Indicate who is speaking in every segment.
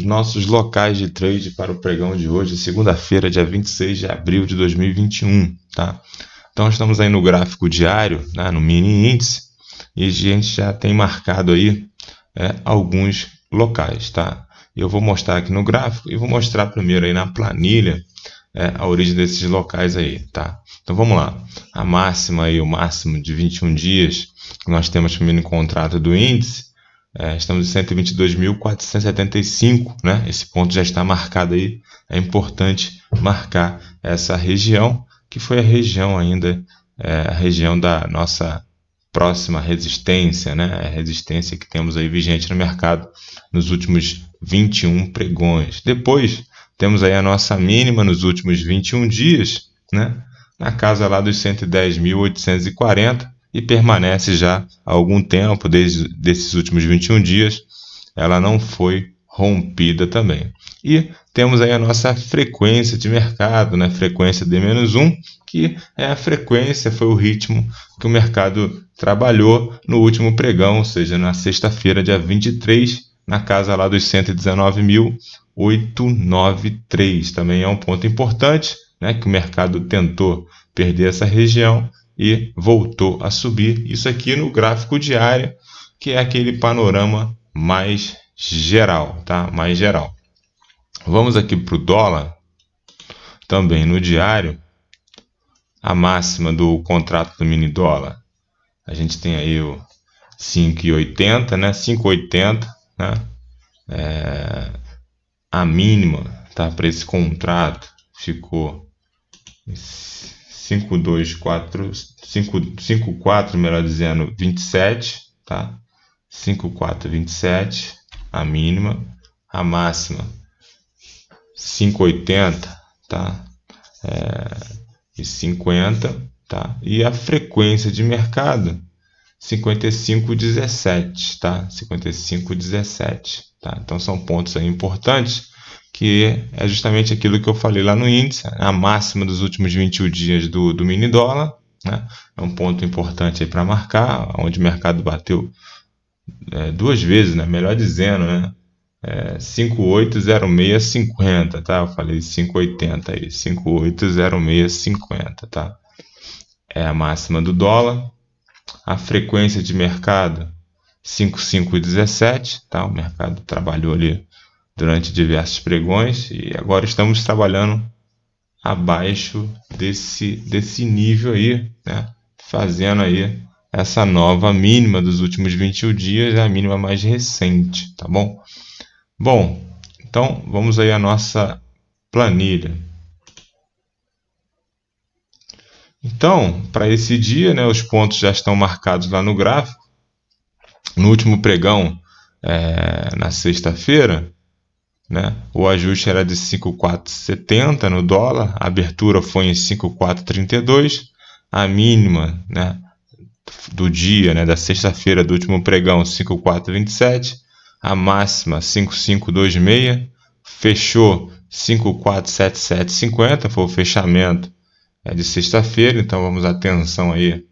Speaker 1: os nossos locais de trade para o pregão de hoje, segunda-feira, dia 26 de abril de 2021, tá? Então, estamos aí no gráfico diário, né, no mini índice, e a gente já tem marcado aí alguns locais, tá? Eu vou mostrar aqui no gráfico e vou mostrar primeiro aí na planilha a origem desses locais aí, tá? Então, vamos lá. A máxima aí, o máximo de 21 dias que nós temos para o mini contrato do índice, estamos em 122.475, né? Esse ponto já está marcado aí. É importante marcar essa região, que foi a região ainda, a região da nossa próxima resistência, né? A resistência que temos aí vigente no mercado nos últimos 21 pregões. Depois, temos aí a nossa mínima nos últimos 21 dias, né? Na casa lá dos 110.840 e permanece já há algum tempo, desde esses últimos 21 dias, ela não foi rompida também. E temos aí a nossa frequência de mercado, né? Frequência D-1, que é a frequência, foi o ritmo que o mercado trabalhou no último pregão, ou seja, na sexta-feira, dia 23, na casa lá dos 119.893. Também é um ponto importante, né? Que o mercado tentou perder essa região e voltou a subir. Isso aqui no gráfico diário, que é aquele panorama mais geral, tá? Mais geral. Vamos aqui para o dólar, também no diário, a máxima do contrato do mini dólar. A gente tem aí o 5,80, né? 5,80, né? A mínima, tá? Para esse contrato ficou 5,4, melhor dizendo, 27, tá? 5,427, a mínima, a máxima 5,80, tá? E 50, tá? E a frequência de mercado 55,17, tá? 55,17, tá? Então são pontos aí importantes, que é justamente aquilo que eu falei lá no índice, a máxima dos últimos 21 dias do mini dólar, né? É um ponto importante aí para marcar, onde o mercado bateu duas vezes, né? Melhor dizendo, né? 580650, tá? Eu falei 5,80 aí, 580650, tá? É a máxima do dólar. A frequência de mercado 55,17, tá? O mercado trabalhou ali durante diversos pregões e agora estamos trabalhando abaixo desse nível aí, né? Fazendo aí essa nova mínima dos últimos 21 dias, a mínima mais recente, tá bom? Bom, então vamos aí à nossa planilha. Então, para esse dia, né, os pontos já estão marcados lá no gráfico. No último pregão, na sexta-feira, né, o ajuste era de 5,470 no dólar, a abertura foi em 5,432, a mínima, né, do dia, né, da sexta-feira do último pregão, 5,427, a máxima 5,526, fechou 5,47750, foi o fechamento de sexta-feira, então vamos atenção aí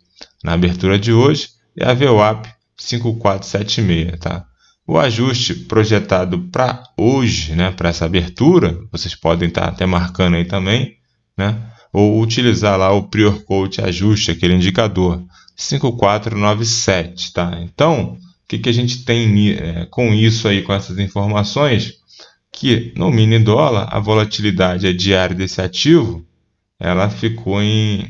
Speaker 1: na abertura de hoje, e a VWAP 5,476, tá? O ajuste projetado para hoje, né, para essa abertura, vocês podem estar até marcando aí também, né, ou utilizar lá o Prior Coach ajuste, aquele indicador 5,497, tá? Então, o que a gente tem com isso aí, com essas informações? Que no mini dólar, a volatilidade diária desse ativo, ela ficou em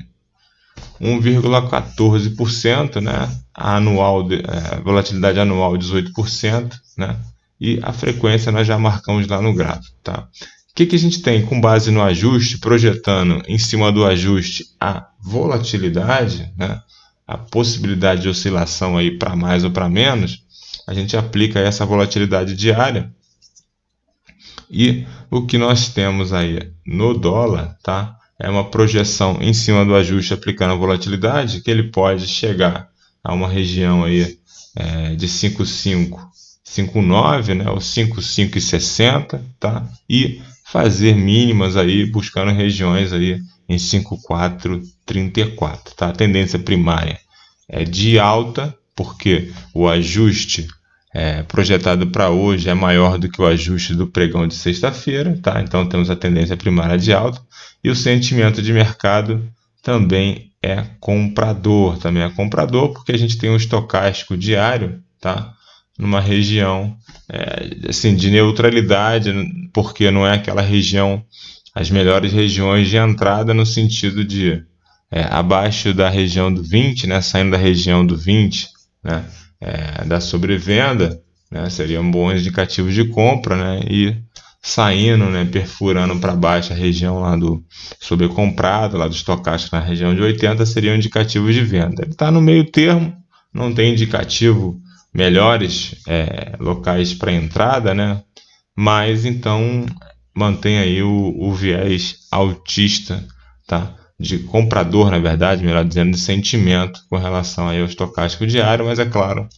Speaker 1: 1,14%, né? A volatilidade anual 18%, né? E a frequência nós já marcamos lá no gráfico, tá? O que a gente tem com base no ajuste, projetando em cima do ajuste a volatilidade, né? A possibilidade de oscilação aí para mais ou para menos, a gente aplica essa volatilidade diária. E o que nós temos aí no dólar, tá? É uma projeção em cima do ajuste aplicando a volatilidade, que ele pode chegar a uma região aí de 5,559, né, ou 5,560, tá? E fazer mínimas aí buscando regiões aí em 5,434, tá? A tendência primária é de alta, porque o ajuste projetado para hoje é maior do que o ajuste do pregão de sexta-feira, tá? Então temos a tendência primária de alta e o sentimento de mercado também é comprador, porque a gente tem um estocástico diário, tá? Numa região assim, de neutralidade, porque não é aquela região, as melhores regiões de entrada no sentido de abaixo da região do 20, né? Saindo da região do 20, né? Da sobrevenda, né? Seriam bons indicativos de compra, né? E saindo, né? Perfurando para baixo a região lá do sobrecomprado, lá do estocástico na região de 80, seriam indicativos de venda. Ele está no meio termo, não tem indicativo melhores locais para entrada, né? Mas então mantém aí o viés altista, tá? De comprador, na verdade, melhor dizendo, de sentimento com relação aí ao estocástico diário, mas é claro,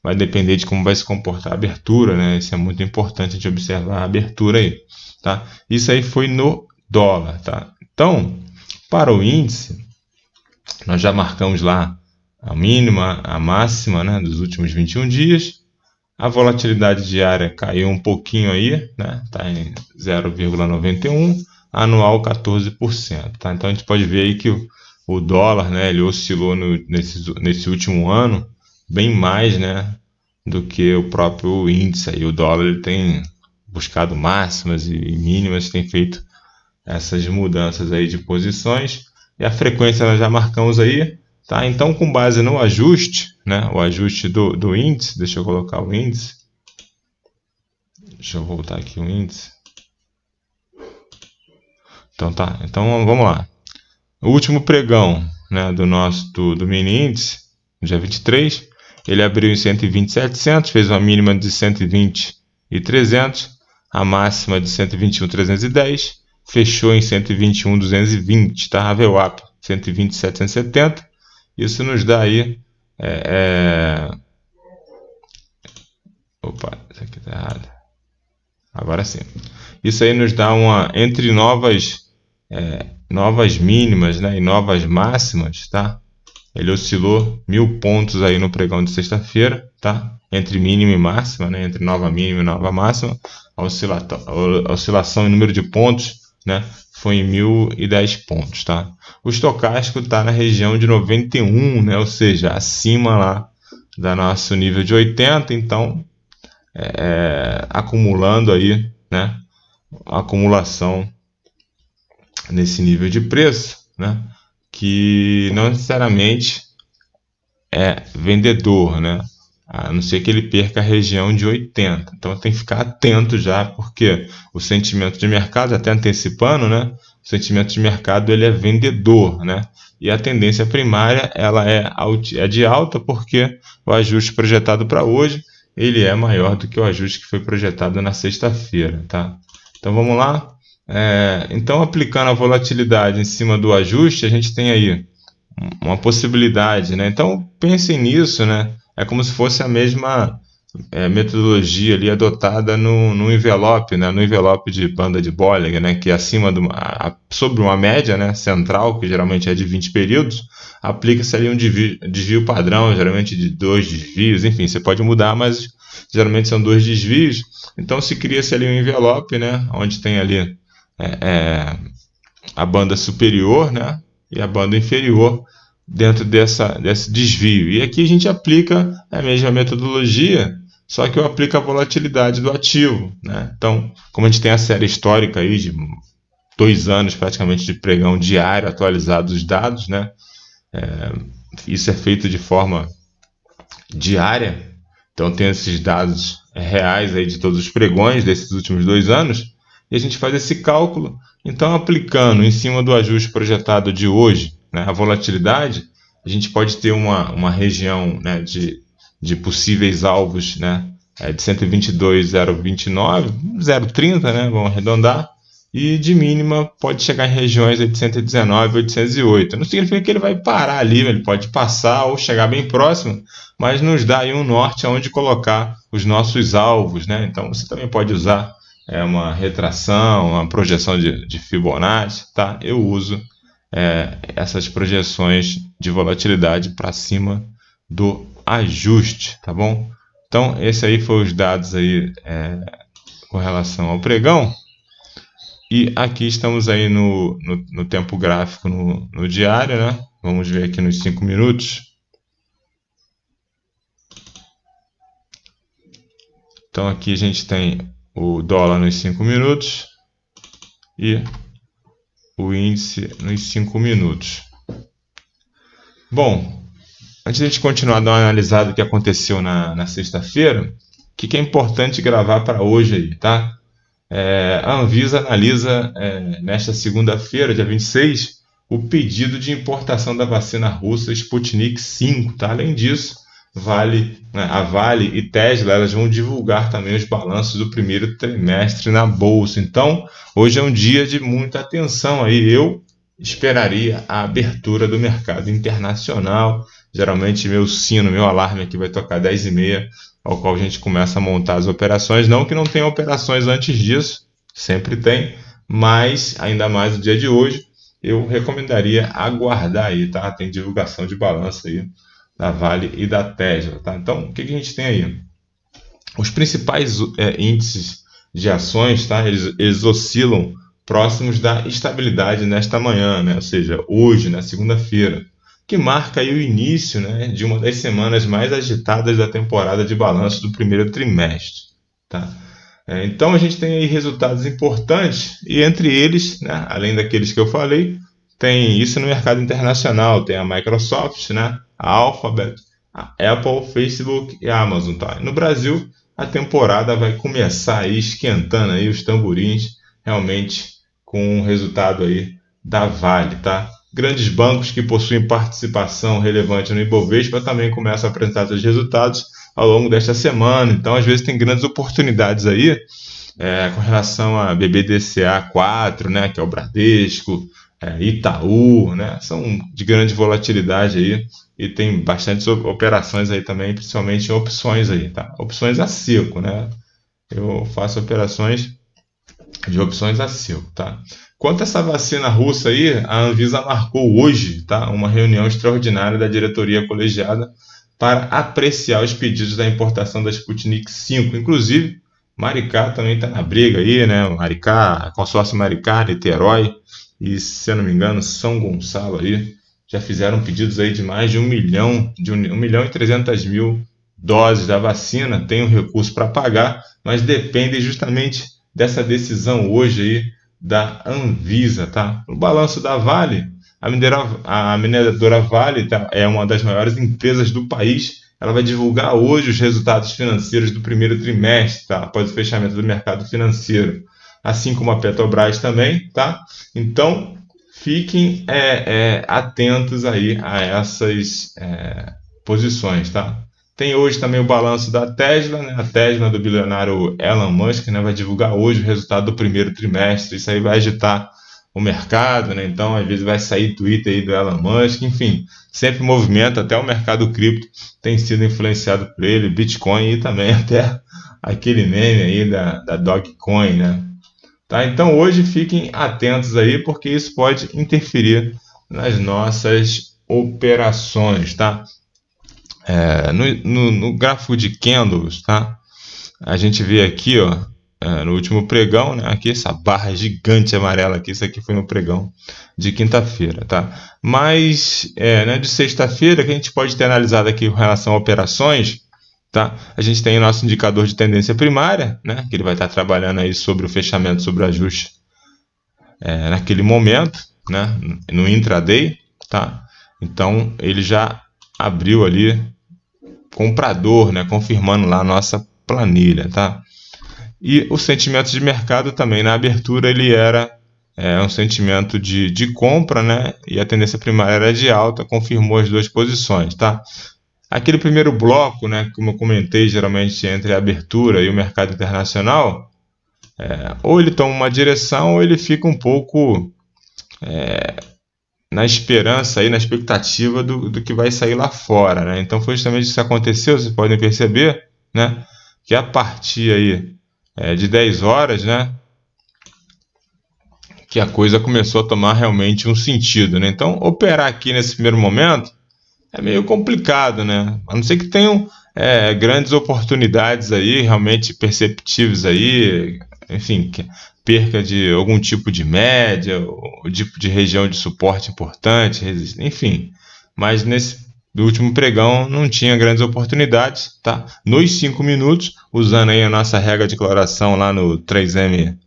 Speaker 1: vai depender de como vai se comportar a abertura, né? Isso é muito importante a gente observar a abertura aí, tá? Isso aí foi no dólar, tá? Então, para o índice, nós já marcamos lá a mínima, a máxima, né, dos últimos 21 dias. A volatilidade diária caiu um pouquinho aí, né? Tá em 0,91, anual 14%, tá? Então a gente pode ver aí que o dólar, né, ele oscilou nesse último ano bem mais, né, do que o próprio índice. Aí o dólar ele tem buscado máximas e mínimas, tem feito essas mudanças aí de posições, e a frequência nós já marcamos aí, tá? Então, com base no ajuste, né, o ajuste do índice, deixa eu colocar o índice, deixa eu voltar aqui o índice. Então tá, então vamos lá. O último pregão, né, do mini índice, dia 23, ele abriu em 120.700, fez uma mínima de 120.300, a máxima de 121.310, fechou em 121.220, tá? A VWAP 120.770. Isso nos dá aí opa, isso aqui tá errado. Agora sim. Isso aí nos dá uma entre novas mínimas, né, e novas máximas, tá? Ele oscilou 1.000 pontos aí no pregão de sexta-feira, tá? Entre mínima e máxima, né? Entre nova mínima e nova máxima, a oscilação em número de pontos, né, foi em 1.010 pontos, tá? O estocástico está na região de 91, né? Ou seja, acima lá do nosso nível de 80, então acumulando aí, né? Acumulação nesse nível de preço, né? Que não necessariamente é vendedor, né? A não ser que ele perca a região de 80. Então tem que ficar atento já, porque o sentimento de mercado, até antecipando, né? O sentimento de mercado ele é vendedor, né? E a tendência primária ela é de alta, porque o ajuste projetado para hoje ele é maior do que o ajuste que foi projetado na sexta-feira, tá? Então vamos lá. Então aplicando a volatilidade em cima do ajuste, a gente tem aí uma possibilidade, né? Então pensem nisso, né? É como se fosse a mesma metodologia ali adotada no envelope, né? No envelope de banda de Bollinger, né? Que é acima sobre uma média, né, central, que geralmente é de 20 períodos, aplica-se ali um desvio padrão, geralmente de 2 desvios, enfim, você pode mudar, mas geralmente são 2 desvios. Então se cria-se ali um envelope, né? Onde tem ali a banda superior, né, e a banda inferior dentro desse desvio. E aqui a gente aplica a mesma metodologia, só que eu aplico a volatilidade do ativo, né? Então, como a gente tem a série histórica aí de 2 anos praticamente de pregão diário atualizado dos dados, né? Isso é feito de forma diária, então tem esses dados reais aí de todos os pregões desses últimos 2 anos, e a gente faz esse cálculo. Então, aplicando em cima do ajuste projetado de hoje, né, a volatilidade, a gente pode ter uma região, né, de possíveis alvos, né, de 122,029, 0,30, né, vamos arredondar, e de mínima pode chegar em regiões de 119, 808. Não significa que ele vai parar ali, ele pode passar ou chegar bem próximo, mas nos dá aí um norte aonde colocar os nossos alvos, né? Então você também pode usar uma retração, uma projeção de Fibonacci, tá? Eu uso essas projeções de volatilidade para cima do ajuste, tá bom? Então, esse aí foi os dados aí com relação ao pregão. E aqui estamos aí no tempo gráfico no diário, né? Vamos ver aqui nos 5 minutos. Então aqui a gente tem o dólar nos 5 minutos e o índice nos 5 minutos. Bom, antes de a gente continuar a dar uma analisada do que aconteceu na sexta-feira, o que é importante gravar para hoje aí, tá? A Anvisa analisa nesta segunda-feira, dia 26, o pedido de importação da vacina russa Sputnik V. Tá? Além disso, a Vale e Tesla elas vão divulgar também os balanços do primeiro trimestre na bolsa. Então, hoje é um dia de muita atenção aí. Eu esperaria a abertura do mercado internacional. Geralmente meu alarme aqui vai tocar 10h30, ao qual a gente começa a montar as operações. Não que não tenha operações antes disso, sempre tem, mas ainda mais no dia de hoje, eu recomendaria aguardar aí, tá? Tem divulgação de balanço aí da Vale e da Tesla, tá? Então, o que a gente tem aí? Os principais índices de ações, tá? Eles oscilam próximos da estabilidade nesta manhã, né? Ou seja, hoje, na segunda-feira, que marca aí o início, né, de uma das semanas mais agitadas da temporada de balanço do primeiro trimestre. Tá? Então a gente tem aí resultados importantes e entre eles, né, além daqueles que eu falei, tem isso no mercado internacional, tem a Microsoft, né, a Alphabet, a Apple, Facebook e a Amazon. Tá? No Brasil, a temporada vai começar aí esquentando aí os tamborins, realmente com o resultado aí da Vale, tá? Grandes bancos que possuem participação relevante no Ibovespa também começam a apresentar seus resultados ao longo desta semana. Então, às vezes, tem grandes oportunidades aí com relação a BBDCA4, né, que é o Bradesco, Itaú, né, são de grande volatilidade aí e tem bastantes operações aí também, principalmente em opções aí, tá? Opções a seco, né? Eu faço operações de opções a seco, tá? Quanto a essa vacina russa aí, a Anvisa marcou hoje, tá, uma reunião extraordinária da diretoria colegiada para apreciar os pedidos da importação da Sputnik V. Inclusive, Maricá também está na briga aí, né? Maricá, consórcio Maricá, Niterói e, se eu não me engano, São Gonçalo aí já fizeram pedidos aí de mais de 1 milhão, de 1 milhão e 300 mil doses da vacina. Tem um recurso para pagar, mas depende justamente dessa decisão hoje aí da Anvisa, tá? O balanço da Vale, a mineradora Vale, tá, é uma das maiores empresas do país. Ela vai divulgar hoje os resultados financeiros do primeiro trimestre, tá? Após o fechamento do mercado financeiro, assim como a Petrobras também, tá? Então, fiquem atentos aí a essas posições, tá? Tem hoje também o balanço da Tesla, né? A Tesla do bilionário Elon Musk, né, vai divulgar hoje o resultado do primeiro trimestre. Isso aí vai agitar o mercado, né? Então, às vezes vai sair Twitter aí do Elon Musk, enfim, sempre movimento, até o mercado cripto tem sido influenciado por ele, Bitcoin e também até aquele meme aí da Dogecoin, né? Tá? Então, hoje fiquem atentos aí, porque isso pode interferir nas nossas operações, tá? No gráfico de candles, tá? A gente vê aqui, ó, no último pregão, né? Aqui essa barra gigante amarela aqui, isso aqui foi no pregão de quinta-feira, tá? Mas de sexta-feira, que a gente pode ter analisado aqui com relação a operações, tá? A gente tem o nosso indicador de tendência primária, né? Que ele vai estar trabalhando aí sobre o fechamento, sobre o ajuste naquele momento, né? No intraday, tá? Então ele já abriu ali comprador, né, confirmando lá a nossa planilha, tá? E o sentimento de mercado também na abertura ele era um sentimento de compra, né? E a tendência primária era de alta, confirmou as duas posições, tá? Aquele primeiro bloco, né, como eu comentei, geralmente entre a abertura e o mercado internacional, ou ele toma uma direção ou ele fica um pouco na esperança, aí, na expectativa do que vai sair lá fora, né? Então foi justamente isso que aconteceu, vocês podem perceber, né? Que a partir aí, de 10 horas, né? Que a coisa começou a tomar realmente um sentido, né? Então operar aqui nesse primeiro momento é meio complicado, né? A não ser que tenham grandes oportunidades aí, realmente perceptíveis aí, enfim, perca de algum tipo de média, ou tipo de região de suporte importante, enfim. Mas nesse último pregão não tinha grandes oportunidades, tá? Nos 5 minutos, usando aí a nossa regra de declaração lá no 3M,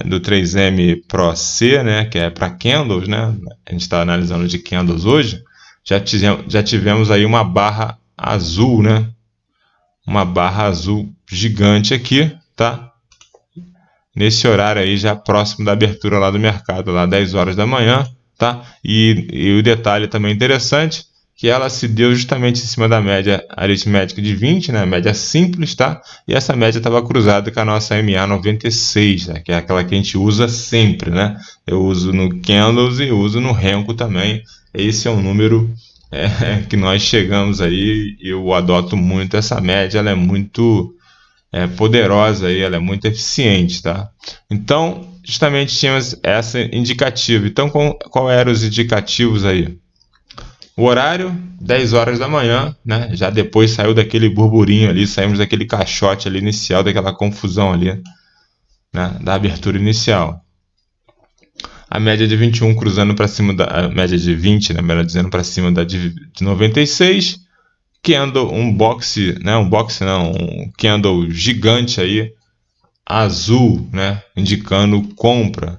Speaker 1: do 3M Pro C, né, que é para candles, né? A gente está analisando de candles hoje. Já tivemos aí uma barra azul, né? Uma barra azul gigante aqui, tá? Nesse horário aí, já próximo da abertura lá do mercado, lá 10 horas da manhã, tá? E o detalhe também interessante, que ela se deu justamente em cima da média aritmética de 20, né? Média simples, tá? E essa média estava cruzada com a nossa MA96, né? Que é aquela que a gente usa sempre, né? Eu uso no Candles e uso no Renko também. Esse é um número que nós chegamos aí. Eu adoto muito essa média, ela é muito poderosa aí, ela é muito eficiente, tá? Então, justamente tínhamos essa indicativa. Então, qual eram os indicativos aí? O horário, 10 horas da manhã, né? Já depois saiu daquele burburinho ali, saímos daquele caixote ali inicial, daquela confusão ali, né? Da abertura inicial. A média de 21 cruzando para cima da a média de 20, né? Melhor dizendo, para cima da de 96. Candle, um boxe não, um candle gigante aí, azul, né, indicando compra.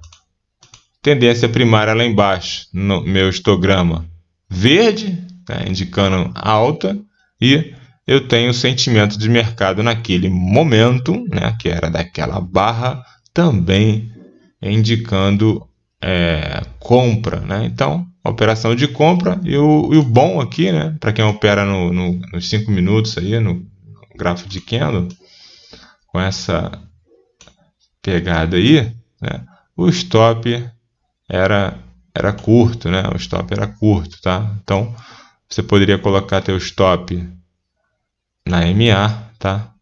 Speaker 1: Tendência primária lá embaixo, no meu histograma. Verde, né, indicando alta. E eu tenho sentimento de mercado naquele momento, né, que era daquela barra, também indicando compra. Né? Então, operação de compra. E o bom aqui, né, para quem opera nos 5 minutos, aí, no gráfico de candle, com essa pegada aí, né, o stop era curto, né? O stop era curto, tá? Então você poderia colocar teu stop na MA, tá?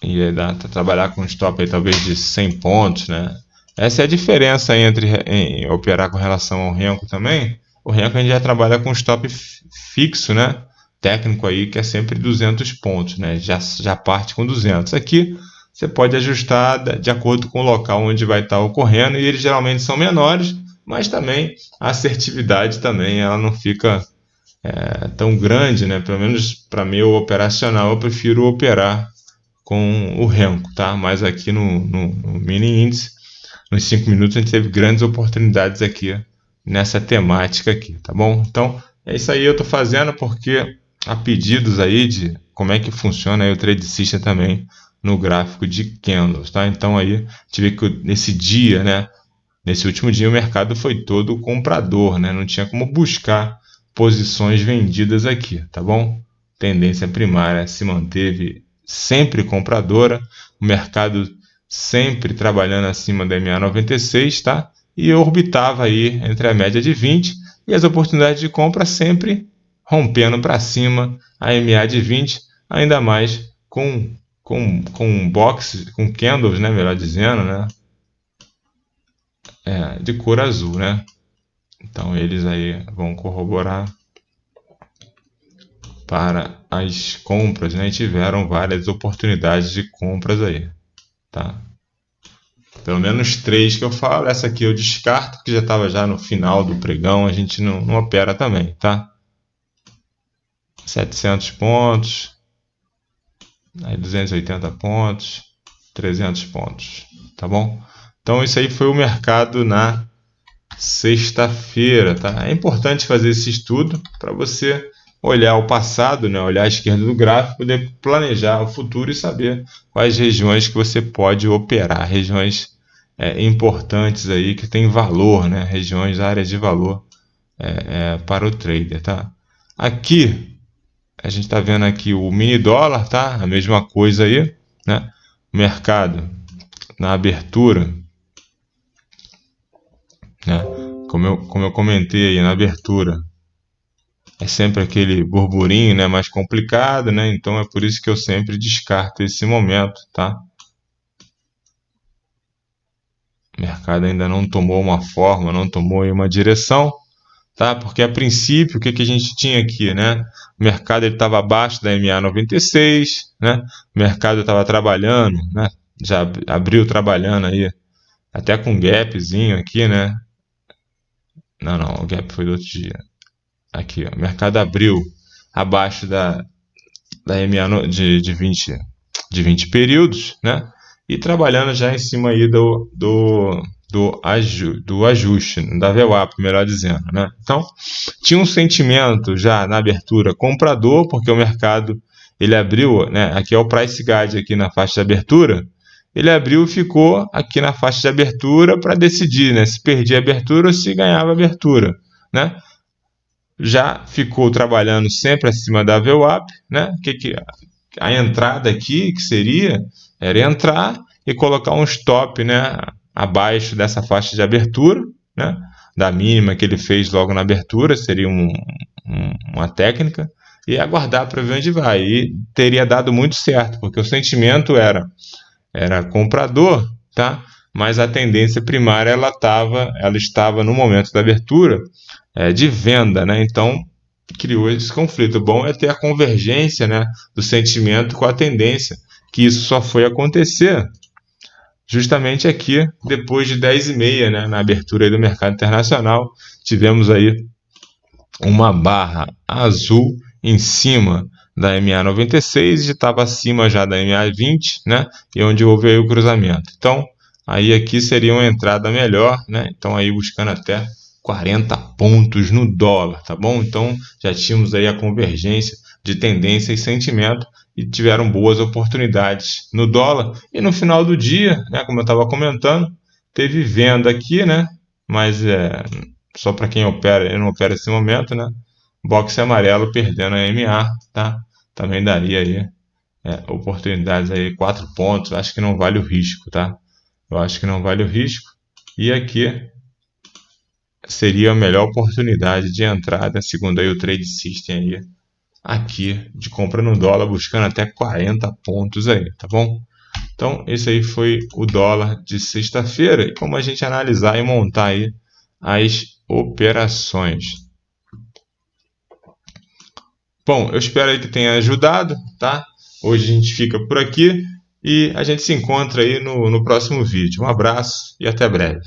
Speaker 1: E aí trabalhar com stop aí talvez de 100 pontos, né? Essa é a diferença entre em operar com relação ao Renko também. O Renko a gente já trabalha com stop fixo, né? Técnico aí que é sempre 200 pontos, né? Já parte com 200. Aqui você pode ajustar de acordo com o local onde vai estar ocorrendo e eles geralmente são menores, mas também a assertividade também ela não fica tão grande, né? Pelo menos para meu operacional eu prefiro operar com o Renko, tá? Mas aqui no mini índice, nos 5 minutos a gente teve grandes oportunidades aqui nessa temática aqui, tá bom? Então é isso aí, eu estou fazendo porque há pedidos aí de como é que funciona aí o Trade System também no gráfico de candles, tá? Então aí tive que nesse dia, né? Nesse último dia o mercado foi todo comprador, né? Não tinha como buscar posições vendidas aqui, tá bom? Tendência primária se manteve sempre compradora, o mercado sempre trabalhando acima da MA96, tá? E eu orbitava aí entre a média de 20 e as oportunidades de compra sempre rompendo para cima a MA de 20, ainda mais com box, com candles, né, melhor dizendo, né, de cor azul, né? Então eles aí vão corroborar para as compras, né? E tiveram várias oportunidades de compras aí, tá? Pelo menos 3 que eu falo, essa aqui eu descarto, que já estava já no final do pregão, a gente não opera também, tá? 700 pontos, aí 280 pontos, 300 pontos, tá bom? Então isso aí foi o mercado na sexta-feira, tá? É importante fazer esse estudo para você olhar o passado, né? Olhar a esquerda do gráfico, poder planejar o futuro e saber quais regiões que você pode operar, regiões importantes aí que tem valor, né? Regiões, áreas de valor para o trader, tá? Aqui a gente está vendo aqui o mini dólar, tá? A mesma coisa aí, né? O mercado na abertura, né? Como eu comentei aí na abertura, é sempre aquele burburinho, né, mais complicado, né? Então é por isso que eu sempre descarto esse momento, tá? O mercado ainda não tomou uma forma, não tomou uma direção, tá? Porque a princípio, o que a gente tinha aqui, né? O mercado estava abaixo da MA96, né? O mercado estava trabalhando, né? Já abriu trabalhando aí, até com gapzinho aqui, né? Não, o gap foi do outro dia. Aqui, ó, o mercado abriu abaixo da MA de 20 períodos, né? E trabalhando já em cima aí do ajuste, da VWAP, melhor dizendo, né? Então, tinha um sentimento já na abertura comprador, porque o mercado ele abriu, né? Aqui é o price guide aqui na faixa de abertura. Ele abriu e ficou aqui na faixa de abertura para decidir, né? Se perdia a abertura ou se ganhava a abertura, né? Já ficou trabalhando sempre acima da VWAP, né? A entrada aqui que seria era entrar e colocar um stop, né, abaixo dessa faixa de abertura, né, da mínima que ele fez logo na abertura, seria uma técnica, e aguardar para ver onde vai. E teria dado muito certo, porque o sentimento era comprador, tá? Mas a tendência primária ela estava no momento da abertura de venda, né? Então criou esse conflito. O bom é ter a convergência, né, do sentimento com a tendência, que isso só foi acontecer justamente aqui depois de 10h30, né, na abertura aí do mercado internacional. Tivemos aí uma barra azul em cima da MA96 e estava acima já da MA20, né, e onde houve aí o cruzamento. Então, aí aqui seria uma entrada melhor, né? Então aí buscando até 40 pontos no dólar, tá bom? Então já tínhamos aí a convergência de tendência e sentimento e tiveram boas oportunidades no dólar. E no final do dia, né, como eu estava comentando, teve venda aqui, né? Mas só para quem opera, eu não opero nesse momento, né? Boxe amarelo perdendo a MA, tá? Também daria aí oportunidades aí, 4 pontos. Acho que não vale o risco, tá? Eu acho que não vale o risco. E aqui seria a melhor oportunidade de entrada, segundo aí o Trade System aí, aqui de compra no dólar, buscando até 40 pontos aí, tá bom? Então, esse aí foi o dólar de sexta-feira e como a gente analisar e montar aí as operações. Bom, eu espero aí que tenha ajudado, tá? Hoje a gente fica por aqui e a gente se encontra aí no próximo vídeo. Um abraço e até breve.